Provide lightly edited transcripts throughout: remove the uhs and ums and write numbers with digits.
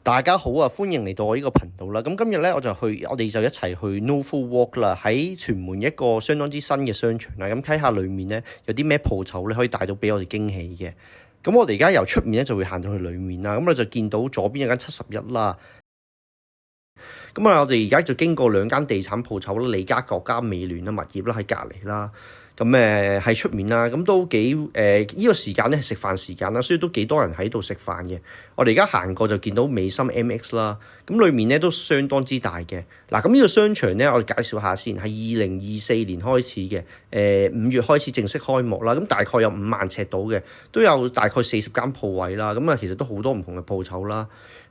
大家好啊，歡迎嚟到我呢個頻道啦。咁今日咧我哋就一齊去 Novo Walk 啦，喺屯門一個相當之新嘅商場啦。咁睇下裡面咧有啲咩鋪頭咧可以帶到俾我哋驚喜嘅。咁我哋而家由出面咧就會行到去裡面啦。咁我就見到左邊有間71啦。咁我哋而家就經過兩間地產鋪頭啦，利嘉閣加美聯啦物業啦喺隔離啦。咁喺出面啦，咁都幾呢個時間咧係食飯時間啦，所以都幾多人喺度食飯嘅。我哋而家行過就見到美心 MX 啦，咁裏面咧都相當之大嘅。嗱，咁呢個商場咧，我哋介紹下先，係2024年開始嘅，5月開始正式開幕啦。咁大概有5萬尺到嘅，都有大概40間鋪位啦。咁其實都好多唔同嘅鋪頭啦。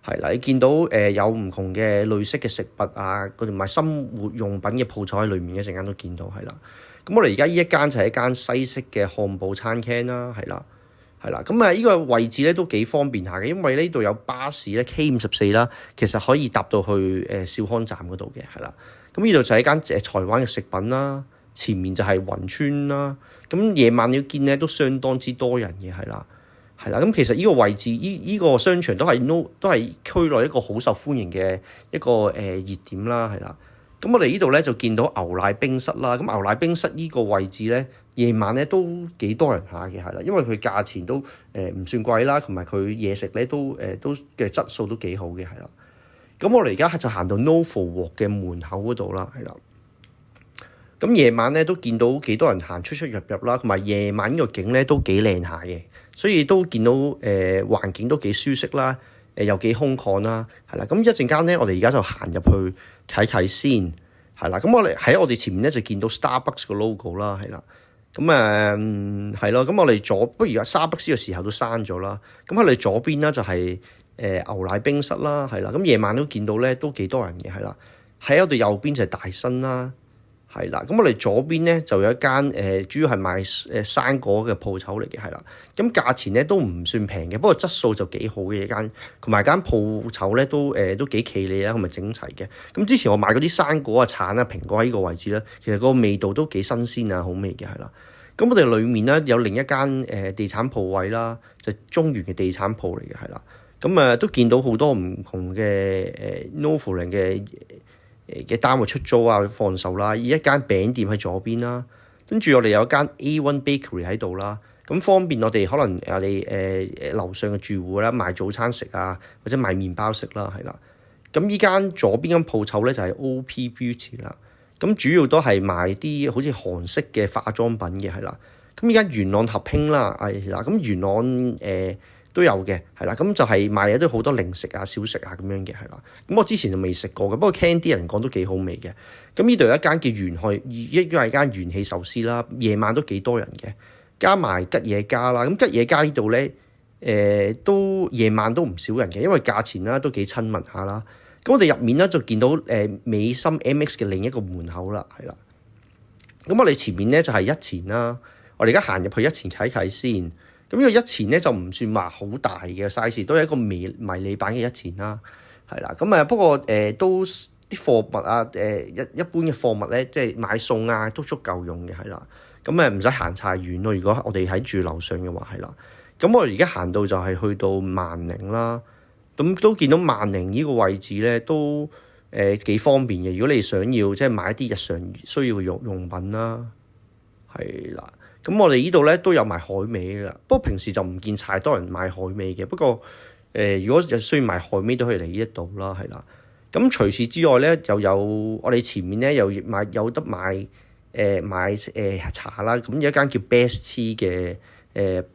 係啦，你見到有唔同嘅類式嘅食物啊，同埋生活用品嘅鋪頭喺裏面，一陣間都見到係啦。咁我哋而家呢一間就係一間西式嘅漢堡餐廳啦，係啦。咁呢個位置咧都幾方便下嘅，因為呢度有巴士咧 K54啦，其實可以搭到去兆康站嗰度嘅，係啦。咁呢度就係一間台灣嘅食品啦，前面就係雲村啦。咁夜晚你要見咧都相當之多人嘅，係啦。咁其實呢個位置呢個商場都係區內一個好受歡迎嘅一個熱點啦，係啦。咁我哋呢度咧就見到牛奶冰室啦。咁牛奶冰室呢個位置咧，夜晚咧都幾多人下嘅，係啦，因為佢價錢都唔算貴啦，同埋佢嘢食咧都嘅質素都幾好嘅，係啦。咁我哋而家就行到 Novo Walk 嘅門口嗰度啦，係啦。咁夜晚咧都見到幾多人行出入啦，同埋夜晚呢個景咧都幾靚下嘅，所以都見到環境都幾舒適啦。又幾空曠啦，係啦。咁一陣間咧，我哋而家就行入去睇先，係啦。咁我哋喺我哋前面咧就見到 Starbucks 個 logo 啦，係啦。咁係咯。咁我哋不如Starbucks 嘅時候都閂咗啦。咁我哋左邊咧就係牛奶冰室啦，係啦。咁夜晚都見到咧都幾多人嘅，係啦。喺我哋右邊就係大新啦。係啦，咁我哋左邊咧就有一間主要係賣生果嘅鋪頭嚟嘅，係啦。咁價錢咧都唔算平嘅，不過質素就幾好嘅一間，同埋間鋪頭咧都幾企理啦，同埋整齊嘅。咁之前我買嗰啲生果啊、橙啊、蘋果喺呢個位置咧，其實個味道都幾新鮮啊，好味嘅，係啦。咁我哋裏面咧有另一間地產鋪位啦，就中原嘅地產鋪嚟嘅，係啦。咁都見到好多唔同嘅Novo嘅單位出租啊、放售啦，一間餅店喺左邊啦，跟住我哋有一間 A1 Bakery 喺度啦，咁方便我哋可能我哋樓上嘅住戶啦買早餐食啊，或者買麵包食啦，係啦。咁依間左邊間鋪頭咧就係 OP Beauty 啦，咁主要都係賣啲好似韓式嘅化妝品嘅，係啦。咁依間元朗合興啦，係啦，咁元朗都有嘅，係啦，咁就係賣嘢都好多零食啊、小食啊咁樣嘅，係啦。咁我之前就未食過嘅，不過聽啲人講都幾好味嘅。咁呢度有一間叫亦都係間元氣壽司啦，夜晚都幾多人嘅，加埋吉野家啦。咁吉野家呢度咧，都夜晚都唔少人嘅，因為價錢啦都幾親民下啦。咁我哋入面咧就見到美心 MX 嘅另一個門口啦，係啦。咁我哋前面咧就係一前啦，我哋而家行入去一前睇先。咁呢個一前咧就唔算話好大嘅 size， 都係一個迷你版嘅一前啦，係啦。咁不過都啲貨物啊，一般嘅貨物咧，即係買餸啊都足夠用嘅，係啦。咁唔使行太遠咯。如果我哋喺住樓上嘅話，係啦。咁我哋而家行到就係去到萬寧啦，咁都見到萬寧呢個位置咧都幾方便嘅。如果你想要即係買啲日常需要嘅用品啦，係啦。咁我哋呢度咧都有賣海味㗎，不過平時就唔見太多人買海味嘅。不過如果需要買海味都可以嚟呢一度啦，係啦。咁除此之外咧，又有我哋前面咧有得買茶啦。咁有一間叫 Best Tea 嘅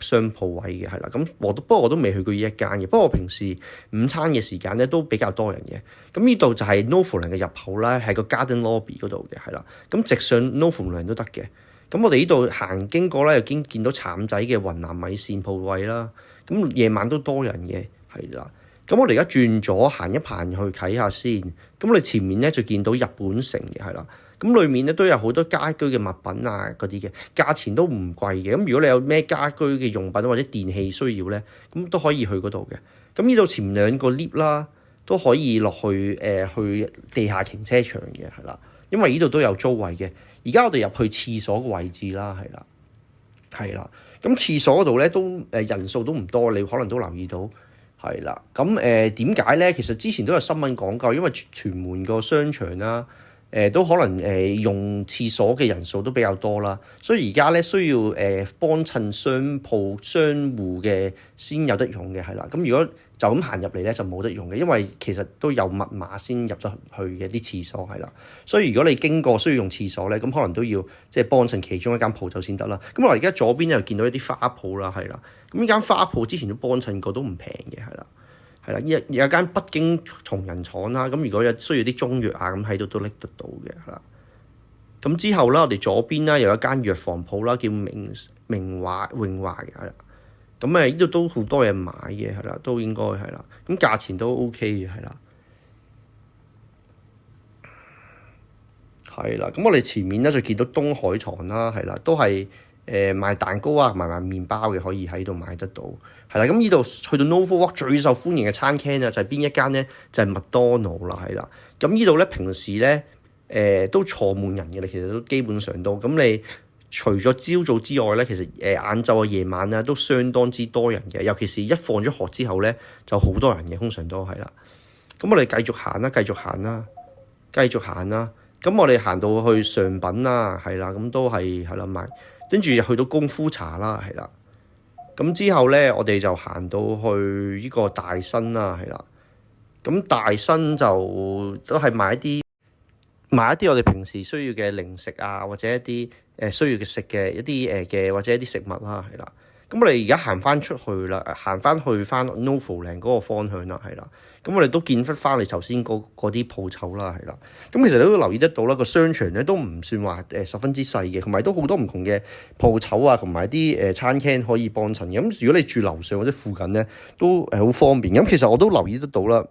商鋪位嘅，係啦。咁不過我都未去過呢一間嘅。不過我平時午餐嘅時間咧都比較多人嘅。咁呢度就係 Novo 嘅入口啦，係個 Garden Lobby 嗰度嘅，係啦。咁直上 Novo 都得嘅。咁我哋呢度行經過咧，又見到橙仔嘅雲南米線鋪位啦。咁夜晚都多人嘅，係啦。咁我哋而家轉左行一行去睇下先。咁我哋前面咧就見到日本城嘅，係啦。咁裏面咧都有好多家居嘅物品啊，嗰啲嘅價錢都唔貴嘅。咁如果你有咩家居嘅用品或者電器需要咧，咁都可以去嗰度嘅。咁呢度前面兩個 lift 啦，都可以落去去地下停車場嘅，係啦。因為呢度都有租位嘅。而家我哋入去廁所嘅位置啦，係啦。咁廁所嗰度咧都人數都唔多，你可能都留意到係啦，咁點解咧？其實之前都有新聞講過，因為屯門個商場啦，都可能用廁所嘅人數都比較多啦，所以而家咧需要幫襯商戶嘅先有得用嘅，係啦。咁如果就咁行入嚟咧就冇得用嘅，因為其實都有密碼先入得去嘅啲廁所係啦。所以如果你經過需要用廁所咧，咁可能都要即係幫襯其中一間鋪頭先得啦。咁我而家左邊又見到一啲花鋪啦，係啦。咁呢間花鋪之前都幫襯過，都唔平嘅，係啦。係啦，有間北京同仁廠啦，咁如果有需要啲中藥啊，咁喺度都拎得到嘅，係啦。咁之後啦，我哋左邊啦，有一間藥房鋪啦，叫榮華嘅，係啦。咁呢度都好多嘢買嘅，係啦，都應該係啦。咁價錢都 OK 嘅，係啦。係啦，咁我哋前面咧就見到東海床啦，係啦，都係賣蛋糕啊，賣麵包嘅，可以喺度買得到。係啦，咁呢度去到 Nova Walk 最受歡迎嘅餐廳啊，就係邊一間咧？就係麥當勞啦，係啦。咁呢度咧平時咧都坐滿人嘅啦，其實都基本上都。咁你除咗朝早之外咧，其實晏晝啊、夜晚啊都相當之多人嘅，尤其是一放咗學之後咧，就好多人嘅，通常都係啦。咁我哋繼續行啦，繼續行啦。咁我哋行到去上品啦，係啦，咁都係啦買，跟住去到功夫茶啦，係啦。咁之後咧，我哋就行到去呢個大新啦，係啦。咁大新就都係買一啲我哋平時需要嘅零食啊，或者一啲需要嘅食嘅一啲嘅或者一啲食物啦，係啦。咁我哋而家行翻出去啦，行翻去翻 Novoland 嗰個方向啦，係啦。咁我哋都見翻你頭先嗰啲鋪頭啦，係啦。咁其實你都留意得到啦，個商場咧都唔算話十分之細嘅，同埋都好多唔同嘅鋪頭啊，同埋啲餐廳可以幫襯嘅。咁如果你住樓上或者附近咧，都好方便。咁其實我都留意得到啦，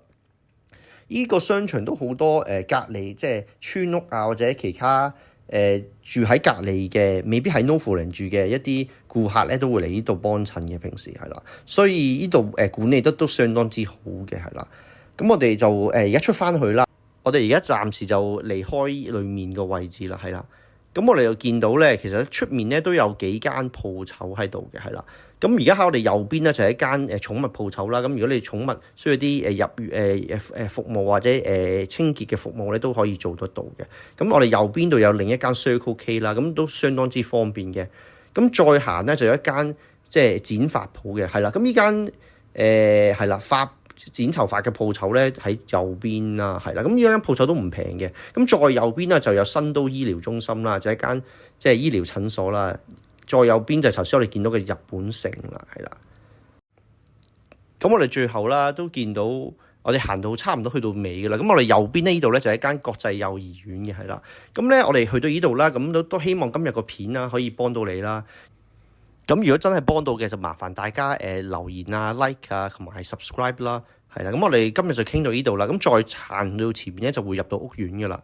呢個商場都好多隔離即係村屋啊，或者其他住喺隔離嘅，未必喺 Novoland 住嘅一啲顧客咧，都會嚟呢度幫襯嘅。平時係啦，所以呢度管理得都相當之好嘅，係啦。咁我哋就而家出翻去啦。我哋而家暫時就離開裡面個位置啦，係啦。咁我哋又見到咧，其實出面咧都有幾間鋪頭喺度嘅，係啦。咁而家喺我哋右邊咧就係一間寵物鋪頭啦。咁如果你寵物需要啲入服務或者清潔嘅服務咧，都可以做得到嘅。咁我哋右邊度有另一間 Circle K 啦，咁都相當之方便嘅。咁再行咧就有一間即係剪髮鋪嘅，係啦。咁呢間係啦剪頭髮嘅鋪頭咧喺右邊啦，係啦。咁呢間鋪頭都唔平嘅。咁再右邊咧就有新都醫療中心啦，就係一間即係醫療診所啦。再右邊就係頭先我哋見到嘅日本城啦，係啦。咁我哋最後啦都見到我哋行到差唔多去到尾嘅啦。咁我哋右邊呢度咧就係一間國際幼兒園嘅，係啦。咁咧我哋去到呢度啦，咁都希望今日個片啦可以幫到你啦。咁如果真係幫到嘅，就麻煩大家留言啊、like 啊同埋 subscribe 啦，係啦。咁我哋今日就傾到呢度啦。咁再行到前面咧就會入到屋苑噶啦。